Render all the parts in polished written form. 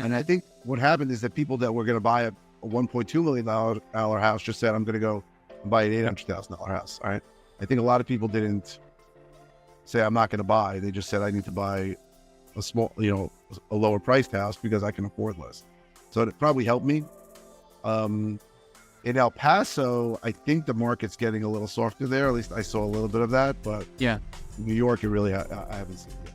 And I think what happened is that people that were going to buy a $1.2 million house just said, I'm going to go and buy an $800,000 house. All right. I think a lot of people didn't say, I'm not going to buy. They just said, I need to buy a small, a lower priced house because I can afford less. So it probably helped me. In El Paso, I think the market's getting a little softer there. At least I saw a little bit of that. But yeah, New York, I haven't seen it yet.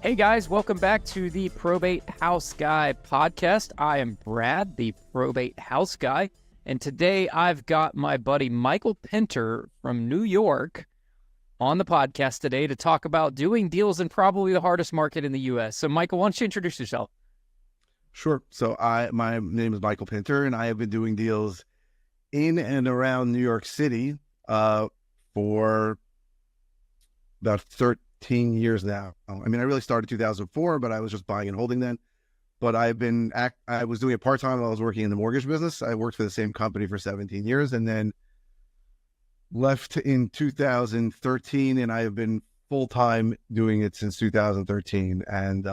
Hey guys, welcome back to the Probate House Guy podcast. I am Brad, the Probate House Guy, and today I've got my buddy Michael Pinter from New York on the podcast today to talk about doing deals in probably the hardest market in the U.S. So Michael, why don't you introduce yourself? Sure. So my name is Michael Pinter, and I have been doing deals in and around New York City for about 13 years now. I mean, I really started in 2004, but I was just buying and holding then. But I was doing it part-time while I was working in the mortgage business. I worked for the same company for 17 years and then left in 2013, and I have been full-time doing it since 2013. And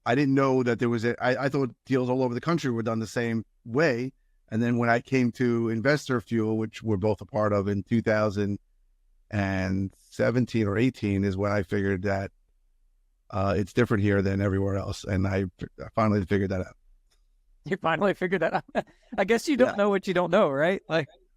I didn't know that there was I thought deals all over the country were done the same way. And then when I came to Investor Fuel, which we're both a part of in 2017 or 18, is when I figured that it's different here than everywhere else. And I finally figured that out. You finally figured that out. I guess you don't know what you don't know, right?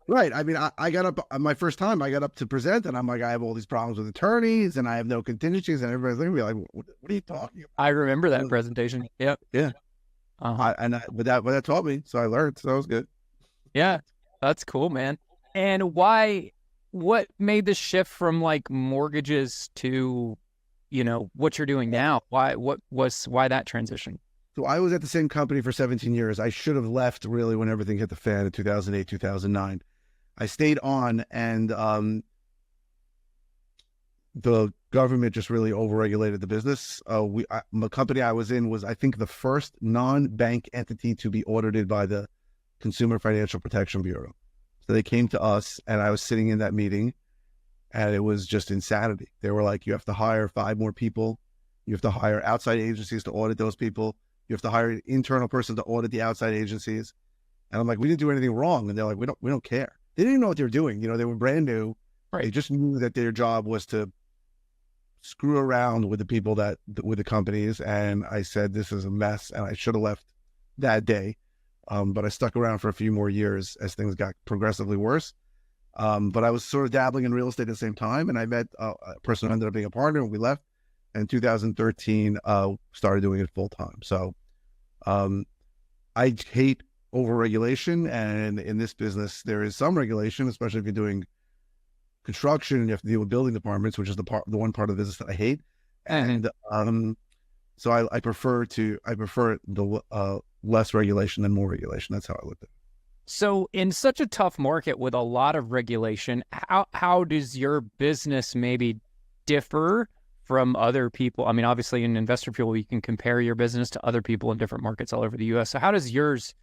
Right. I mean, I got up my first time, I got up to present and I'm like, I have all these problems with attorneys and I have no contingencies, and everybody's looking at me like, what are you talking about? I remember that presentation. Yep. Yeah. But that taught me. So I learned. So that was good. Yeah. That's cool, man. And what made the shift from like mortgages to, what you're doing now? Why that transition? So I was at the same company for 17 years. I should have left really when everything hit the fan in 2008, 2009. I stayed on, and the government just really overregulated the business. The company I was in was, I think, the first non-bank entity to be audited by the Consumer Financial Protection Bureau. So they came to us, and I was sitting in that meeting, and it was just insanity. They were like, you have to hire 5 more people. You have to hire outside agencies to audit those people. You have to hire an internal person to audit the outside agencies. And I'm like, we didn't do anything wrong. And they're like, we don't care. They didn't even know what they were doing. They were brand new. Right. They just knew that their job was to screw around with the people with the companies. And I said, this is a mess. And I should have left that day. But I stuck around for a few more years as things got progressively worse. But I was sort of dabbling in real estate at the same time. And I met a person who ended up being a partner, and we left. In 2013, started doing it full time. So I hate overregulation, and in this business, there is some regulation, especially if you're doing construction and you have to deal with building departments, which is the one part of the business that I hate. And so I prefer the less regulation than more regulation. That's how I looked at it. So in such a tough market with a lot of regulation, how does your business maybe differ from other people? I mean, obviously in Investor Fuel, you can compare your business to other people in different markets all over the U.S. So how does yours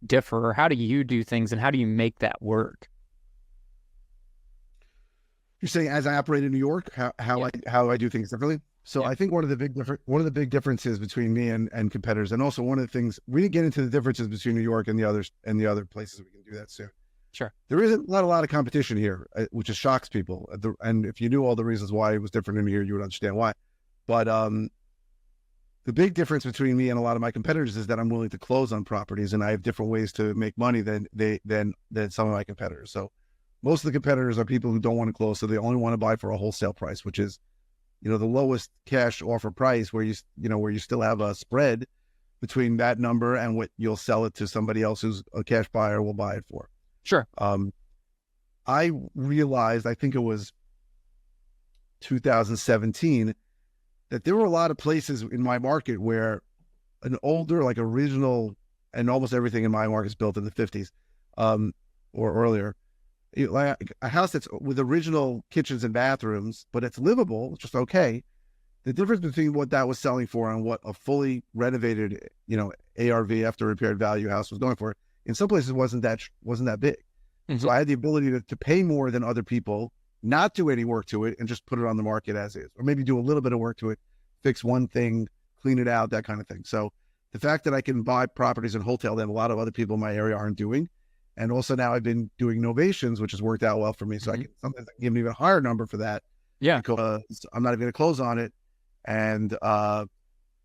differ, or how do you do things, and how do you make that work? You're saying as I operate in New York, how I do things differently? So I think one of the big differences between me and competitors, and also one of the things, we didn't get into the differences between New York and the other places. We can do that soon. Sure. There isn't a lot of competition here, which just shocks people. And if you knew all the reasons why it was different in here, you would understand why. But the big difference between me and a lot of my competitors is that I'm willing to close on properties, and I have different ways to make money than some of my competitors. So most of the competitors are people who don't want to close, so they only want to buy for a wholesale price, which is, the lowest cash offer price, where you still have a spread between that number and what you'll sell it to somebody else who's a cash buyer will buy it for. Sure. I realized, I think it was 2017, that there were a lot of places in my market where an older, like original, and almost everything in my market is built in the 50s or earlier, like a house that's with original kitchens and bathrooms, but it's livable, it's just okay. The difference between what that was selling for and what a fully renovated, ARV, after repaired value house was going for, in some places wasn't that big. Mm-hmm. So I had the ability to pay more than other people, not do any work to it, and just put it on the market as is, or maybe do a little bit of work to it, fix one thing, clean it out, that kind of thing. So the fact that I can buy properties and wholesale that a lot of other people in my area aren't doing. And also now I've been doing novations, which has worked out well for me. So I can sometimes give an even higher number for that. Yeah. Because I'm not even going to close on it. And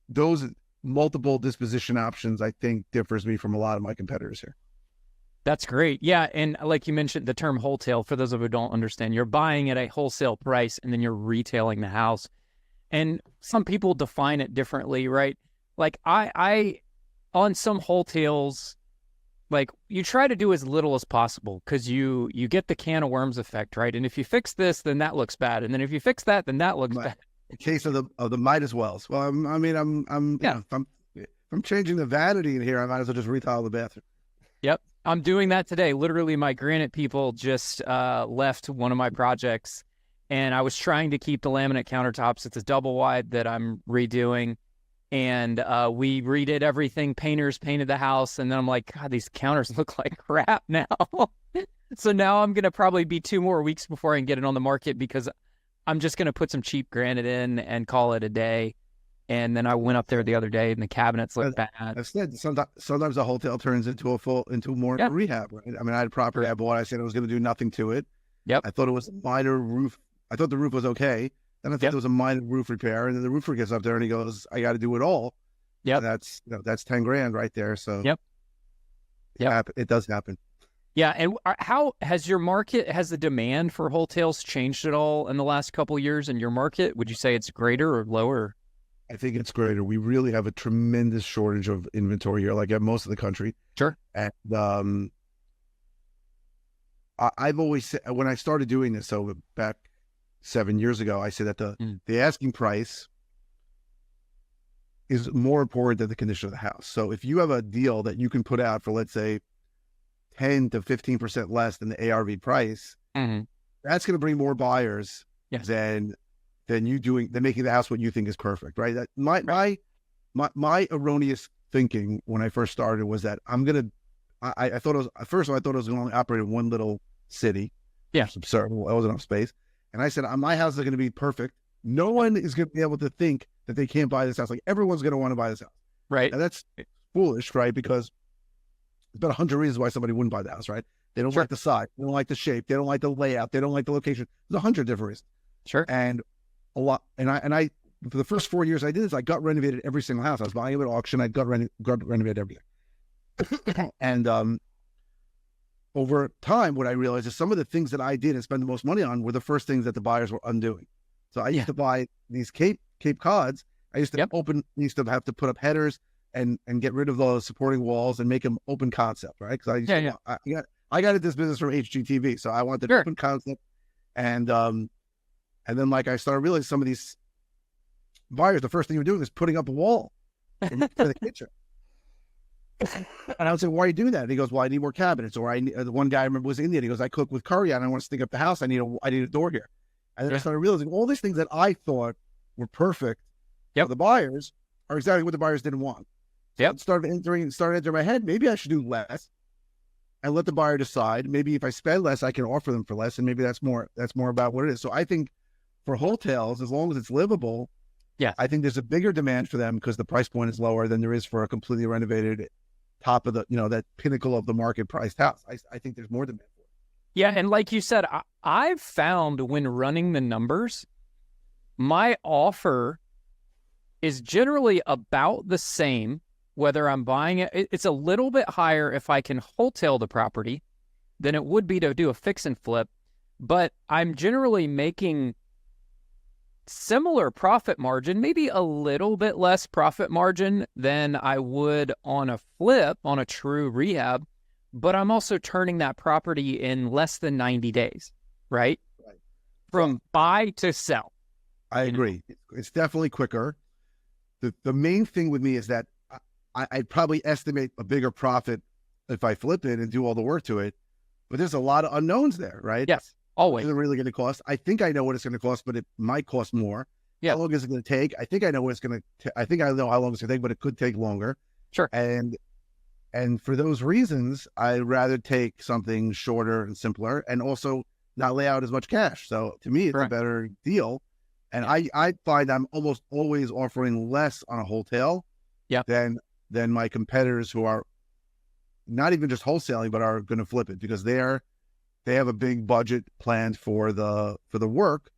those multiple disposition options, I think, differs me from a lot of my competitors here. That's great. Yeah. And like you mentioned, the term wholesale, for those of you who don't understand, you're buying at a wholesale price and then you're retailing the house. And some people define it differently, right? Like I on some wholesales, like you try to do as little as possible because you get the can of worms effect, right? And if you fix this, then that looks bad. And then if you fix that, then that looks bad. In case of the might as well. Well, I'm you know, if I'm changing the vanity in here, I might as well just retile the bathroom. Yep. I'm doing that today. Literally, my granite people just left one of my projects, and I was trying to keep the laminate countertops. It's a double wide that I'm redoing, and we redid everything. Painters painted the house, and then I'm like, God, these counters look like crap now. So now I'm going to probably be 2 more weeks before I can get it on the market because I'm just going to put some cheap granite in and call it a day. And then I went up there the other day and the cabinets look bad. I've said sometimes a hotel turns into more rehab, right? I mean, I had a property I bought. I said I was going to do nothing to it. Yep. I thought it was a minor roof. I thought the roof was okay. Then I thought it was a minor roof repair. And then the roofer gets up there and he goes, I got to do it all. Yeah. That's, that's 10 grand right there. So it does happen. Yeah. And how has the demand for hotels changed at all in the last couple of years in your market? Would you say it's greater or lower? I think it's greater. We really have a tremendous shortage of inventory here, like at most of the country. Sure. And I've always said, when I started doing this, so back 7 years ago, I said that the asking price is more important than the condition of the house. So if you have a deal that you can put out for, let's say, 10 to 15% less than the ARV price, that's going to bring more buyers than making the house what you think is perfect, right? That my erroneous thinking when I first started was that I thought it was going to only operate in one little city. Yeah, it's absurd. There wasn't enough space, and I said my house is going to be perfect. No one is going to be able to think that they can't buy this house. Like everyone's going to want to buy this house, right? And that's foolish, right? Because there's about 100 reasons why somebody wouldn't buy the house, right? They don't like the size, they don't like the shape, they don't like the layout, they don't like the location. There's 100 different reasons. Sure. And a lot, and I for the first 4 years I did this, I gut renovated every single house. I was buying them at auction. I gut renovated everything. And over time, what I realized is some of the things that I did and spend the most money on were the first things that the buyers were undoing. So I used to buy these Cape Cods. I used to used to have to put up headers and get rid of those supporting walls and make them open concept, right? Because I got into this business from HGTV, so I wanted open concept, and then like I started realizing some of these buyers, the first thing you're doing is putting up a wall for the kitchen. And I would say, why are you doing that? And he goes, well, I need more cabinets. Or the one guy I remember was Indian. He goes, I cook with curry and I want to stick up the house. I need a door here. And then I started realizing all these things that I thought were perfect for the buyers are exactly what the buyers didn't want. So it started entering my head. Maybe I should do less and let the buyer decide. Maybe if I spend less, I can offer them for less. And maybe that's more about what it is. So I think for hotels, as long as it's livable, I think there's a bigger demand for them because the price point is lower than there is for a completely renovated top of the, that pinnacle of the market priced house. I think there's more demand for it. Yeah. And like you said, I've found when running the numbers, my offer is generally about the same, whether I'm buying it. It's a little bit higher if I can wholesale the property than it would be to do a fix and flip, but I'm generally making similar profit margin, maybe a little bit less profit margin than I would on a flip, on a true rehab, but I'm also turning that property in less than 90 days, right? From buy to sell. I agree. It's definitely quicker. The main thing with me is that I'd probably estimate a bigger profit if I flip it and do all the work to it, but there's a lot of unknowns there, right? Yes. Always. Is it really going to cost? I think I know what it's going to cost, but it might cost more. How long is it going to take? I think I know what it's going to I think I know how long it's going to take, but it could take longer. Sure. And for those reasons, I'd rather take something shorter and simpler and also not lay out as much cash. So to me, it's a better deal. And I find I'm almost always offering less on a wholesale Yeah. than my competitors who are not even just wholesaling, but are going to flip it because they have a big budget planned for the work,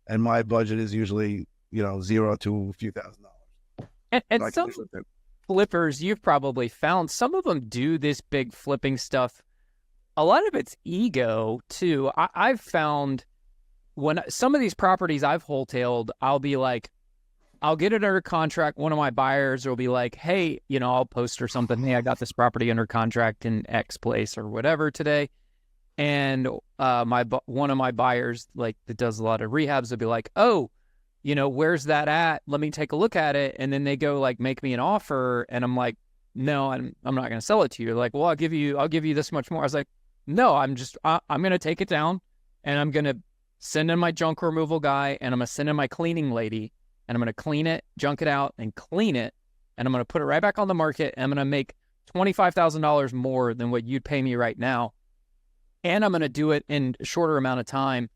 and my budget is usually $0 to a few $1,000s. And So I some can flip it. flippers you've probably found, some of them do this big flipping stuff. A lot of it's ego too. I've found when some of these properties I've wholetailed, I'll be like, I'll get it under contract. One of my buyers will be like, hey, I'll post or something. Hey, I got this property under contract in X place or whatever today. And one of my buyers, like, that does a lot of rehabs, will be like, oh, where's that at? Let me take a look at it. And then they go like, make me an offer. And I'm like, no, I'm not going to sell it to you. They're like, well, I'll give you this much more. I was like, no, I'm going to take it down, and I'm going to send in my junk removal guy, and I'm going to send in my cleaning lady, and I'm going to clean it, junk it out, and clean it. And I'm going to put it right back on the market. And I'm going to make $25,000 more than what you'd pay me right now. And I'm going to do it in a shorter amount of time.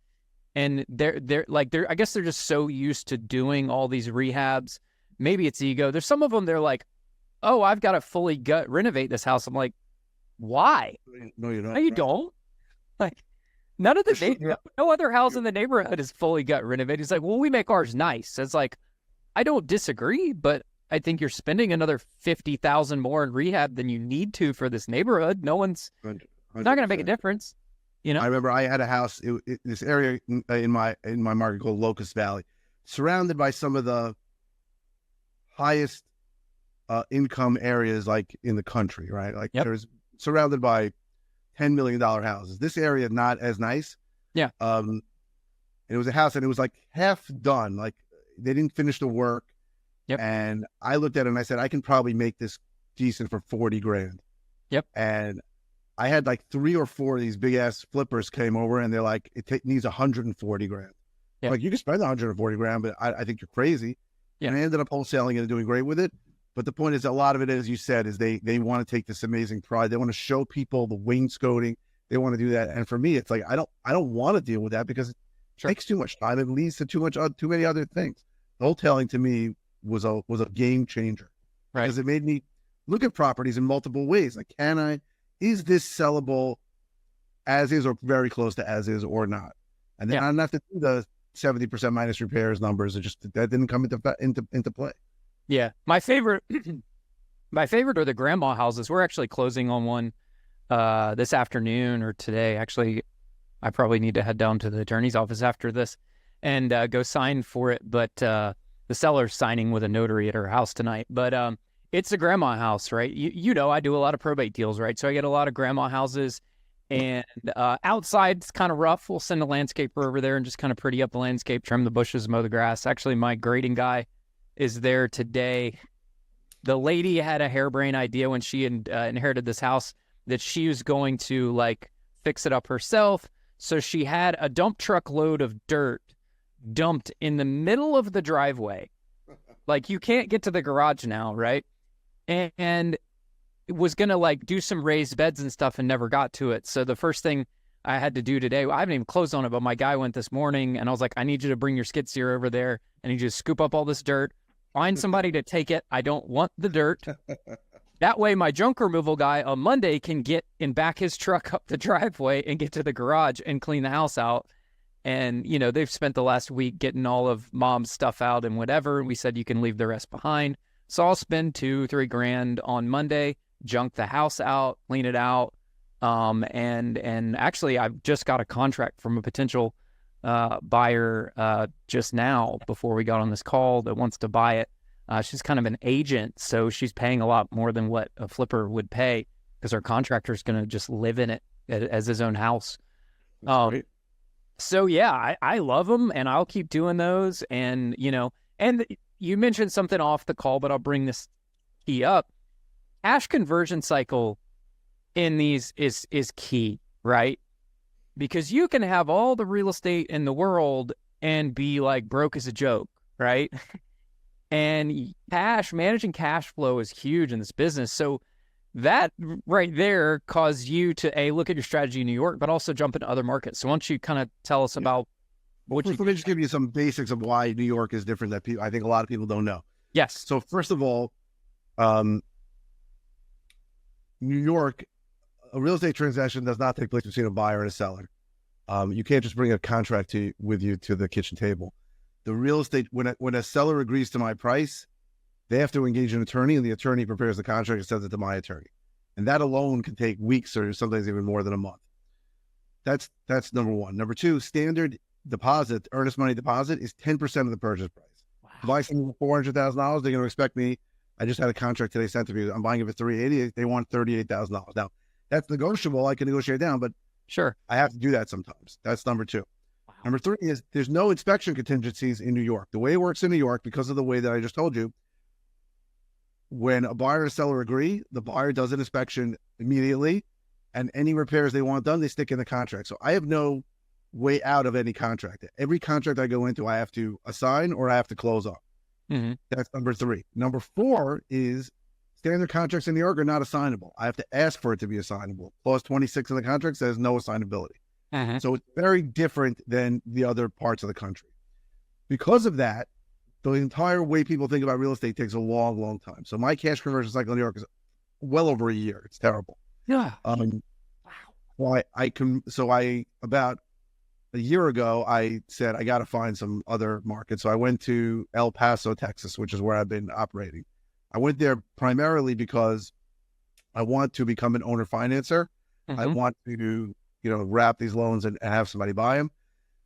And I guess they're just so used to doing all these rehabs. Maybe it's ego. There's some of them, they're like, oh, I've got to fully gut renovate this house. I'm like, why? No, you're not. No, you right. don't. Like, none of no other house in the neighborhood is fully gut renovated. It's like, well, we make ours nice. It's like, I don't disagree, but I think you're spending another $50,000 more in rehab than you need to for this neighborhood. No one's 100%. Not going to make a difference. I remember I had a house, this area in my market called Locust Valley, surrounded by some of the highest income areas like in the country, right? Like there's surrounded by $10 million houses. This area not as nice. Yeah. And it was a house and it was like half done. Like they didn't finish the work. Yep. And I looked at it and I said, I can probably make this decent for $40,000. Yep. And I had like 3 or 4 of these big ass flippers came over and they're like, it needs $140,000. Yep. Like, you can spend $140,000, but I think you're crazy. Yeah. And I ended up wholesaling and doing great with it. But the point is, a lot of it, as you said, is they want to take this amazing pride. They want to show people the wainscoting. They want to do that. And for me, it's like, I don't want to deal with that because it takes too much time. It leads to too many other things. Wholesaling to me was a game changer, right? Because it made me look at properties in multiple ways. Like, is this sellable as is or very close to as is or not? And then I don't have to do the 70% minus repairs numbers. That didn't come into play. Yeah. My favorite are the grandma houses. We're actually closing on one this afternoon or today. Actually, I probably need to head down to the attorney's office after this and go sign for it. But the seller's signing with a notary at her house tonight. But it's a grandma house, right? I do a lot of probate deals, right? So I get a lot of grandma houses. And outside, it's kind of rough. We'll send a landscaper over there and just kind of pretty up the landscape, trim the bushes, mow the grass. Actually, my grading guy is there today. The lady had a harebrained idea when she inherited this house that she was going to like fix it up herself. So she had a dump truck load of dirt dumped in the middle of the driveway. Like, you can't get to the garage now, right? And it was going to like do some raised beds and stuff and never got to it. So the first thing I had to do today, I haven't even closed on it, but my guy went this morning and I was like, I need you to bring your skid steer over there and you just scoop up all this dirt, find somebody to take it. I don't want the dirt. That way my junk removal guy on Monday can get and back his truck up the driveway and get to the garage and clean the house out. And, they've spent the last week getting all of mom's stuff out and whatever. And we said, you can leave the rest behind. So I'll spend $2-3 on Monday, junk the house out, clean it out. And actually I've just got a contract from a potential buyer just now before we got on this call that wants to buy it. She's kind of an agent, so she's paying a lot more than what a flipper would pay because our contractor is going to just live in it as his own house. So yeah, I love them and I'll keep doing those. And, and you mentioned something off the call, but I'll bring this key up. Cash conversion cycle in these is key, right? Because you can have all the real estate in the world and be like broke as a joke, right? And managing cash flow is huge in this business. So that right there caused you to look at your strategy in New York, but also jump into other markets. So why don't you kind of tell us about What First, let me just give you some basics of why New York is different that I think a lot of people don't know. Yes. So first of all, New York, a real estate transaction does not take place between a buyer and a seller. You can't just bring a contract with you to the kitchen table. The real estate, when a seller agrees to my price, they have to engage an attorney, and the attorney prepares the contract and sends it to my attorney. And that alone can take weeks or sometimes even more than a month. That's number one. Number two, standard deposit, earnest money deposit, is 10% of the purchase price. Wow. If I send $400,000, they're going to expect me. I just had a contract today sent to me. I'm buying it for $380,000. They want $38,000. Now, that's negotiable. I can negotiate down, but sure, I have to do that sometimes. That's number two. Wow. Number three is there's no inspection contingencies in New York. The way it works in New York, because of the way that I just told you, when a buyer and a seller agree, the buyer does an inspection immediately, and any repairs they want done, they stick in the contract. So I have no way out of any contract. Every contract I go into, I have to assign or I have to close on. Mm-hmm. That's number three. Number four is standard contracts in New York are not assignable. I have to ask for it to be assignable. Clause 26 of the contract says no assignability. Mm-hmm. So it's very different than the other parts of the country. Because of that, the entire way people think about real estate takes a long, long time. So my cash conversion cycle in New York is well over a year. It's terrible. Yeah. Well, about a year ago, I said, I got to find some other markets. So I went to El Paso, Texas, which is where I've been operating. I went there primarily because I want to become an owner financer. Mm-hmm. I want to, wrap these loans and have somebody buy them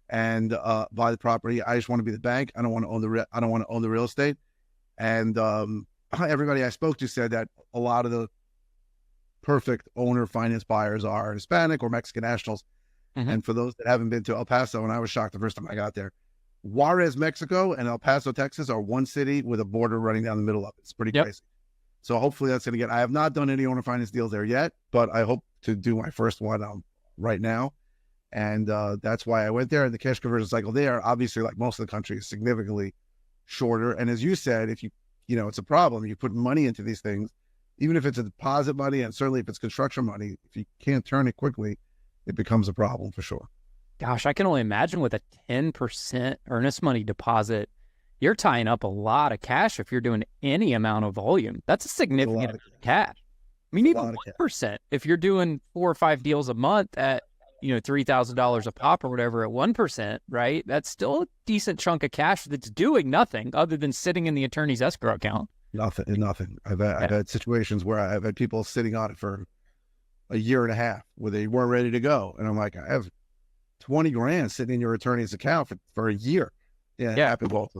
and buy the property. I just want to be the bank. I don't want to own the real estate. And everybody I spoke to said that a lot of the perfect owner finance buyers are Hispanic or Mexican nationals. Mm-hmm. And for those that haven't been to El Paso, and I was shocked the first time I got there, Juarez, Mexico and El Paso, Texas are one city with a border running down the middle of it. It's pretty crazy. So hopefully that's going to I have not done any owner finance deals there yet, but I hope to do my first one right now. And that's why I went there. And the cash conversion cycle there, obviously, like most of the country, is significantly shorter. And as you said, if it's a problem, you put money into these things, even if it's a deposit money, and certainly if it's construction money, if you can't turn it quickly, it becomes a problem for sure. Gosh, I can only imagine with a 10% earnest money deposit, you're tying up a lot of cash if you're doing any amount of volume. That's a significant amount of cash. I mean, even 1%, if you're doing 4 or 5 deals a month at, $3,000 a pop or whatever at 1%, right? That's still a decent chunk of cash that's doing nothing other than sitting in the attorney's escrow account. Nothing. I've had situations where I've had people sitting on it for a year and a half where they weren't ready to go. And I'm like, I have 20 grand sitting in your attorney's account for a year. Yeah. Happened both.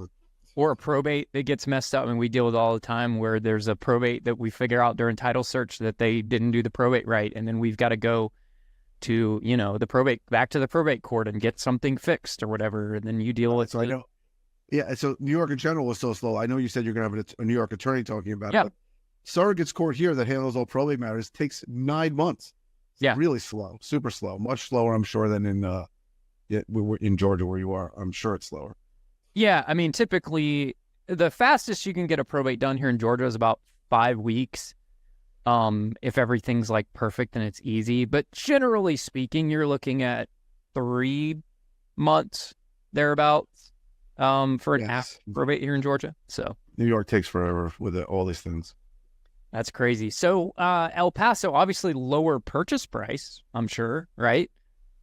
Or a probate that gets messed up. And we deal with all the time where there's a probate that we figure out during title search that they didn't do the probate right. And then we've got to go to, back to the probate court and get something fixed or whatever. And then you deal with it. So I know. Yeah. So New York in general was so slow. I know you said you're going to have a New York attorney talking about it. But surrogate's court here that handles all probate matters takes 9 months. It's really slow, super slow, much slower, I'm sure, than in Georgia where you are. I'm sure it's slower. Yeah, I mean, typically the fastest you can get a probate done here in Georgia is about 5 weeks. If everything's like perfect and it's easy, but generally speaking, you're looking at 3 months thereabouts for an probate here in Georgia. So New York takes forever with all these things. That's crazy. So El Paso, obviously lower purchase price, I'm sure, right?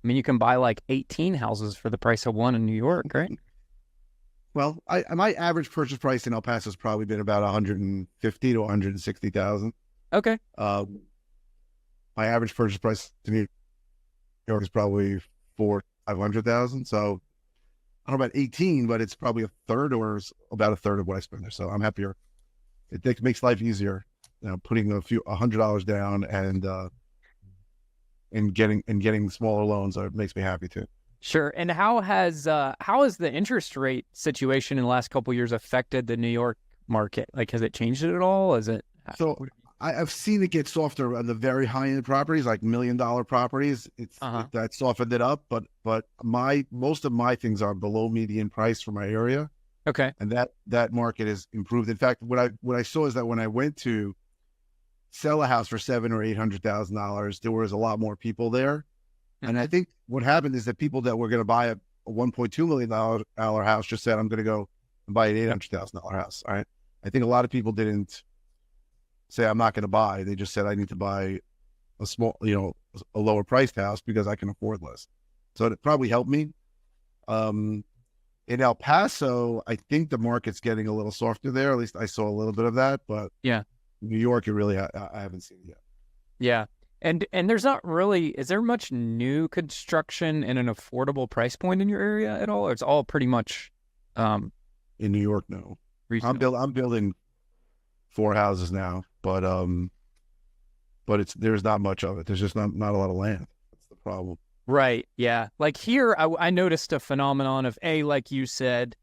I mean, you can buy like 18 houses for the price of one in New York, right? Well, my average purchase price in El Paso has probably been about 150 to 160,000. Okay. My average purchase price in New York is probably 500,000. So I don't know about 18, but it's probably about a third of what I spend there. So I'm happier. It makes life easier, putting $100 down and getting smaller loans. It makes me happy too. Sure. And how has the interest rate situation in the last couple of years affected the New York market? Like, has it changed it at all? So I've seen it get softer on the very high end properties, like $1 million properties. That softened it up, but most of my things are below median price for my area. Okay. And that market has improved. In fact, what I saw is that when I went to sell a house for $700,000 or $800,000, there was a lot more people there. And I think what happened is that people that were going to buy a $1.2 million house just said, I'm going to go and buy an $800,000 house. All right. I think a lot of people didn't say, I'm not going to buy. They just said, I need to buy a small, a lower priced house because I can afford less. So it probably helped me. In El Paso, I think the market's getting a little softer there. At least I saw a little bit of that, but Yeah. New York, it really, I haven't seen it yet. Yeah. And there's not really, is there much new construction in an affordable price point in your area at all? Or it's all pretty much In New York, no. reasonable? I'm building 4 houses now, but there's not much of it. There's just not a lot of land. That's the problem. Right. Yeah. Like here, I noticed a phenomenon of like you said,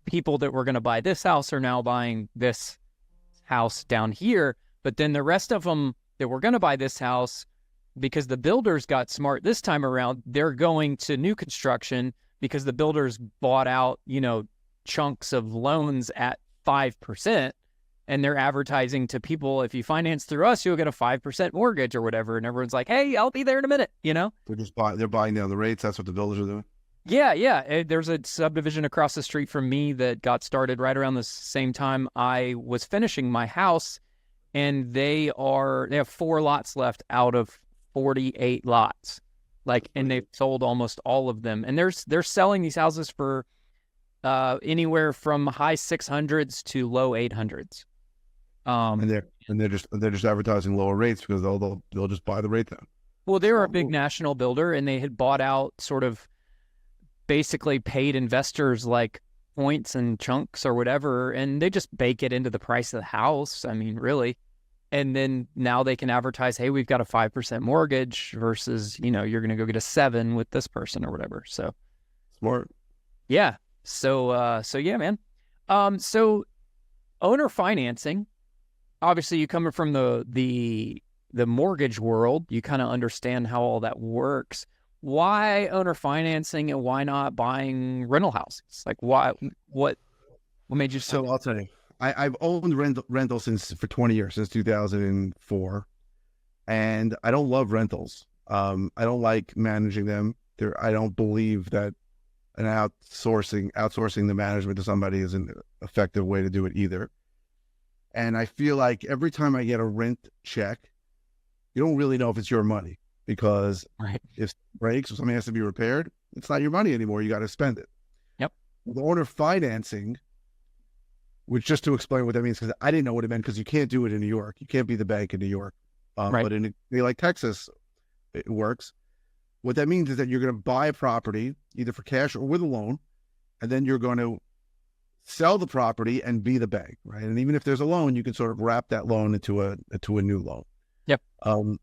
people that were going to buy this house are now buying this house down here. But then the rest of them that were going to buy this house, because the builders got smart this time around, they're going to new construction because the builders bought out, chunks of loans at 5%. And they're advertising to people, if you finance through us, you'll get a 5% mortgage or whatever. And everyone's like, hey, I'll be there in a minute, They're buying down the rates. That's what the builders are doing. Yeah. There's a subdivision across the street from me that got started right around the same time I was finishing my house. And they have 4 lots left out of 48 lots. And they've sold almost all of them. And they're selling these houses for anywhere from high 600s to low 800s. And they're just advertising lower rates because they'll just buy the rate down. Well, they were a big national builder, and they had bought out sort of basically paid investors like points and chunks or whatever, and they just bake it into the price of the house. I mean, really. And then now they can advertise, hey, we've got a 5% mortgage versus, you're going to go get a 7 with this person or whatever. So smart. Yeah. So yeah, man. So owner financing, obviously you coming from the mortgage world, you kind of understand how all that works. Why owner financing and why not buying rental houses? Like what made you? So I'll tell you, I've owned rentals for 20 years, since 2004. And I don't love rentals. I don't like managing them. I don't believe that outsourcing the management to somebody is an effective way to do it either. And I feel like every time I get a rent check, you don't really know if it's your money, because if it breaks or something has to be repaired, it's not your money anymore. You got to spend it. Yep. The owner financing, which, just to explain what that means, because I didn't know what it meant, because you can't do it in New York. You can't be the bank in New York. But in like Texas, it works. What that means is that you're going to buy a property either for cash or with a loan, and then you're going to sell the property and be the bank, right? And even if there's a loan, you can sort of wrap that loan into a new loan. Yep. And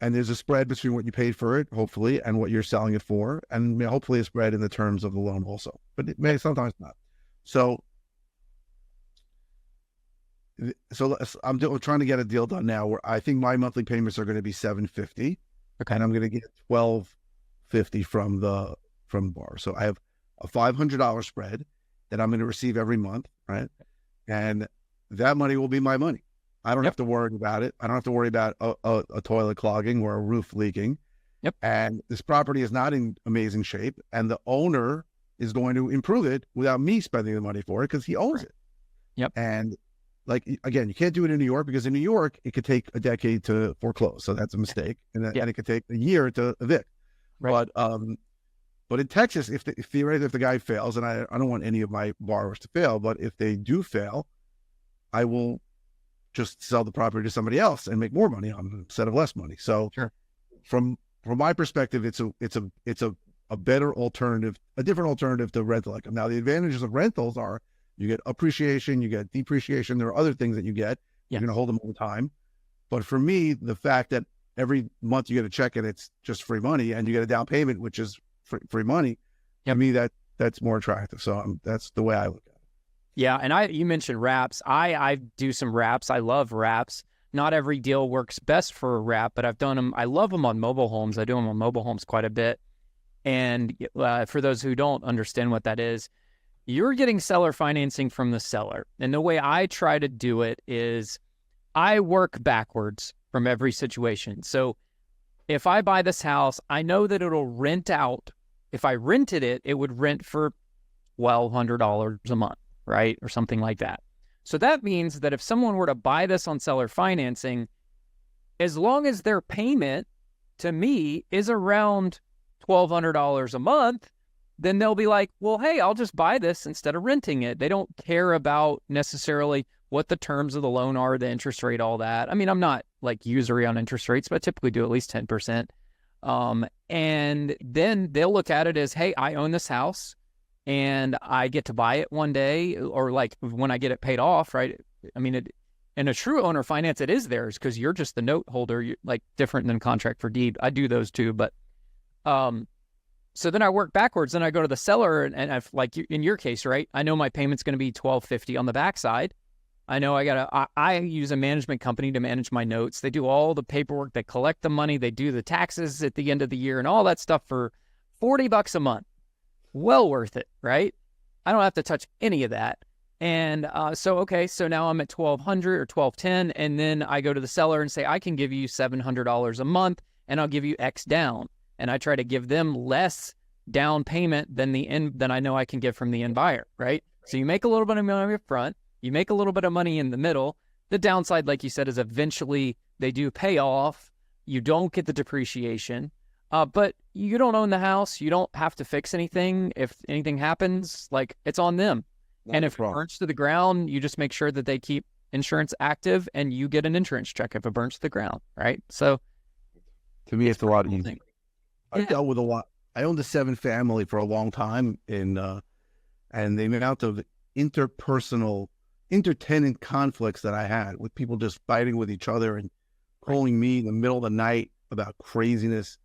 there's a spread between what you paid for it, hopefully, and what you're selling it for, and hopefully a spread in the terms of the loan also, but it may sometimes not. So I'm trying to get a deal done now where I think my monthly payments are going to be $750. Okay. And I'm going to get $1,250 from the bar. So I have a $500 spread that I'm going to receive every month, right? And that money will be my money. I don't have to worry about it. I don't have to worry about a toilet clogging or a roof leaking. Yep. And this property is not in amazing shape, and the owner is going to improve it without me spending the money for it because he owns it. Yep. And again, you can't do it in New York, because in New York, it could take a decade to foreclose. So that's a mistake. And it could take a year to evict. Right. But in Texas, if theoretically, if the guy fails, and I don't want any of my borrowers to fail, but if they do fail, I will just sell the property to somebody else and make more money on it instead of less money. So from my perspective, it's a better alternative, a different alternative to rental income. Now, the advantages of rentals are you get appreciation, you get depreciation. There are other things that you get. You're going to hold them all the time. But for me, the fact that every month you get a check and it's just free money, and you get a down payment, which is free money, to me, that's more attractive. So that's the way I look at it. Yeah. And you mentioned wraps. I do some wraps. I love wraps. Not every deal works best for a wrap, but I've done them. I love them on mobile homes. I do them on mobile homes quite a bit. And for those who don't understand what that is, you're getting seller financing from the seller. And the way I try to do it is I work backwards from every situation. So if I buy this house, I know that it'll rent out if I rented it, it would rent for $1,200 a month, right? Or something like that. So that means that if someone were to buy this on seller financing, as long as their payment to me is around $1,200 a month, then they'll be like, well, hey, I'll just buy this instead of renting it. They don't care about necessarily what the terms of the loan are, the interest rate, all that. I mean, I'm not like usury on interest rates, but I typically do at least 10%. And then they'll look at it as, hey, I own this house and I get to buy it one day, or like when I get it paid off, right? I mean, in a true owner finance, it is theirs because you're just the note holder, you're like different than contract for deed. I do those too, but so then I work backwards. Then I go to the seller, and I've, like in your case, right? I know my payment's going to be $1,250 on the backside. I know I use a management company to manage my notes. They do all the paperwork. They collect the money. They do the taxes at the end of the year and all that stuff for $40 a month. Well worth it, right? I don't have to touch any of that. And so now I'm at $1,200 or $1,210, and then I go to the seller and say, I can give you $700 a month, and I'll give you X down. And I try to give them less down payment than I know I can get from the end buyer, right? So you make a little bit of money up front, you make a little bit of money in the middle. The downside, like you said, is eventually they do pay off. You don't get the depreciation, but you don't own the house. You don't have to fix anything. If anything happens, like, it's on them. And if it burns to the ground, you just make sure that they keep insurance active, and you get an insurance check if it burns to the ground, right? So to me, it's a lot easier. Yeah. I dealt with a lot. I owned a 7-family for a long time, and the amount of intertenant conflicts that I had with people just fighting with each other and calling me in the middle of the night about craziness.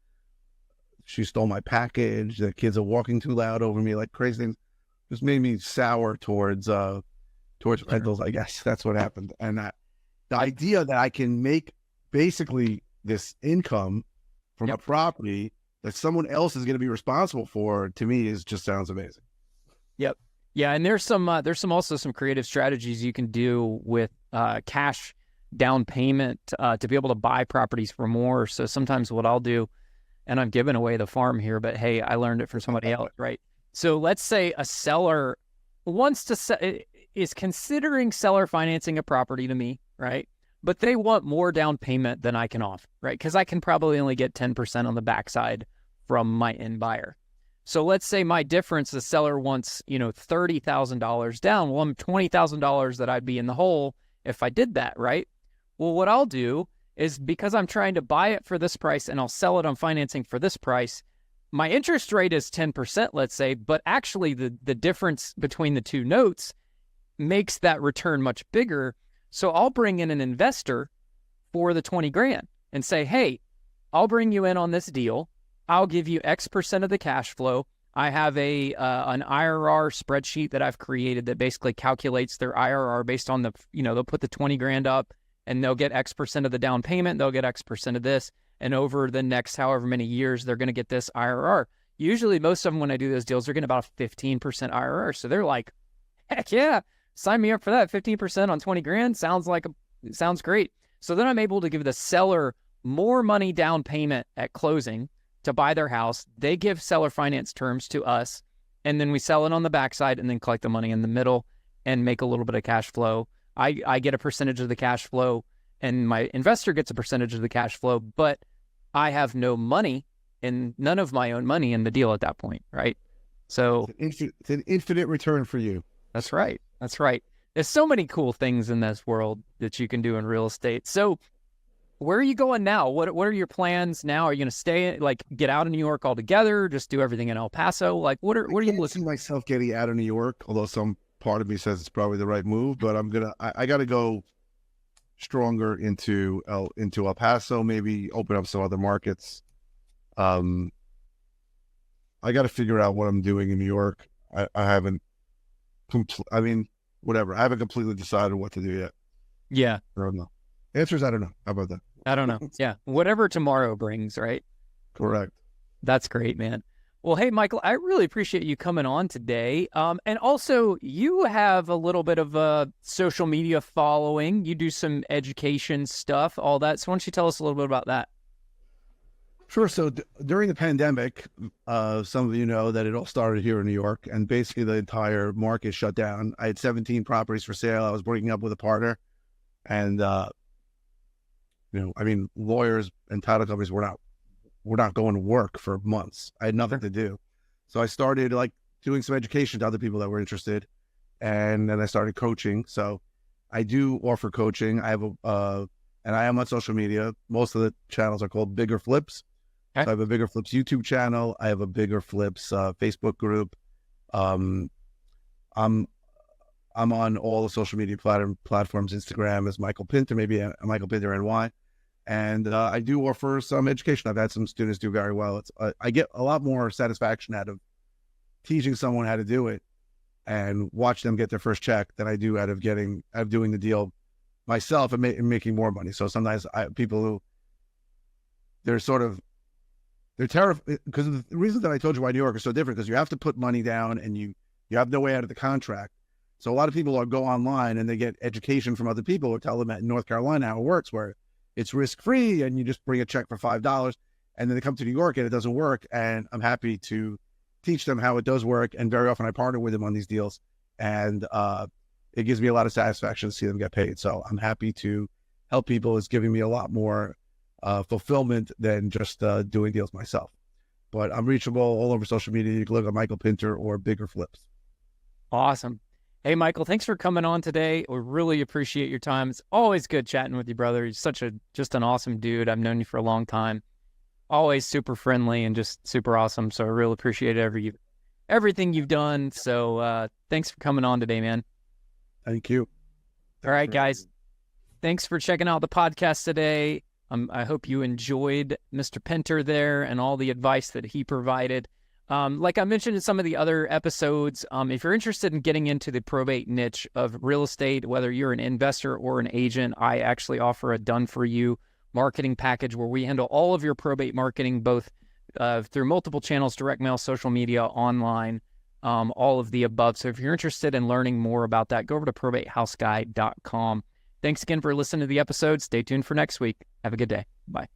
She stole my package. The kids are walking too loud over me, like crazy things. Just made me sour towards rentals. I guess that's what happened. And the idea that I can make basically this income from a property that someone else is going to be responsible for, to me, just sounds amazing. Yep. Yeah, and there's also some creative strategies you can do with cash down payment to be able to buy properties for more. So sometimes what I'll do, and I'm giving away the farm here, but hey, I learned it from somebody else, right? So let's say a seller is considering seller financing a property to me, right? But they want more down payment than I can offer, right? Because I can probably only get 10% on the backside from my end buyer. So let's say my difference, the seller wants, $30,000 down. Well, I'm $20,000 that I'd be in the hole if I did that, right? Well, what I'll do is, because I'm trying to buy it for this price and I'll sell it on financing for this price, my interest rate is 10%, let's say, but actually the difference between the two notes makes that return much bigger. So I'll bring in an investor for the 20 grand and say, hey, I'll bring you in on this deal. I'll give you X% of the cash flow. I have an IRR spreadsheet that I've created that basically calculates their IRR based on they'll put the 20 grand up and they'll get X% of the down payment. They'll get X% of this. And over the next however many years, they're going to get this IRR. Usually most of them, when I do those deals, they're getting about a 15% IRR. So they're like, heck yeah, sign me up for that. 15% on 20 grand sounds great. So then I'm able to give the seller more money down payment at closing to buy their house. They give seller finance terms to us, and then we sell it on the backside and then collect the money in the middle and make a little bit of cash flow. I get a percentage of the cash flow, and my investor gets a percentage of the cash flow, but I have no money and none of my own money in the deal at that point, right? So it's an infinite return for you. That's right. That's right. There's so many cool things in this world that you can do in real estate. So where are you going now? What are your plans now? Are you going to stay, like, get out of New York altogether? Just do everything in El Paso? Like, what are you listening? I see myself getting out of New York, although some part of me says it's probably the right move. But I got to go stronger into El Paso. Maybe open up some other markets. I got to figure out what I'm doing in New York. I haven't. I haven't completely decided what to do yet. Yeah. I don't know. Answers, I don't know. How about that? I don't know. Yeah. Whatever tomorrow brings, right? Correct. That's great, man. Well, hey, Michael, I really appreciate you coming on today. And also, you have a little bit of a social media following. You do some education stuff, all that. So why don't you tell us a little bit about that? Sure. So during the pandemic, some of you know that it all started here in New York, and basically the entire market shut down. I had 17 properties for sale. I was breaking up with a partner, and I mean, lawyers and title companies were not going to work for months. I had nothing to do, so I started like doing some education to other people that were interested, and then I started coaching. So I do offer coaching. I have and I am on social media. Most of the channels are called Bigger Flips. Okay. So I have a Bigger Flips YouTube channel. I have a Bigger Flips Facebook group. Um, I'm I'm on all the social media platforms. Instagram is Michael Pinter, maybe Michael Pinter NY. And I do offer some education. I've had some students do very well. I get a lot more satisfaction out of teaching someone how to do it and watch them get their first check than I do out of doing the deal myself and making more money. So sometimes people who they're terrified, because the reason that I told you why New York is so different, because you have to put money down and you have no way out of the contract. So a lot of people go online and they get education from other people who tell them in North Carolina how it works, where it's risk-free and you just bring a check for $5, and then they come to New York and it doesn't work. And I'm happy to teach them how it does work. And very often I partner with them on these deals, and it gives me a lot of satisfaction to see them get paid. So I'm happy to help people. It's giving me a lot more fulfillment than just doing deals myself. But I'm reachable all over social media. You can look at Michael Pinter or Bigger Flips. Awesome. Hey, Michael, thanks for coming on today. We really appreciate your time. It's always good chatting with you, brother. You're just an awesome dude. I've known you for a long time. Always super friendly and just super awesome. So I really appreciate everything you've done. So thanks for coming on today, man. Thank you. All right, guys. Thanks for checking out the podcast today. I hope you enjoyed Mr. Pinter there and all the advice that he provided. Like I mentioned in some of the other episodes, if you're interested in getting into the probate niche of real estate, whether you're an investor or an agent, I actually offer a done-for-you marketing package where we handle all of your probate marketing, both through multiple channels, direct mail, social media, online, all of the above. So if you're interested in learning more about that, go over to probatehouseguy.com. Thanks again for listening to the episode. Stay tuned for next week. Have a good day. Bye.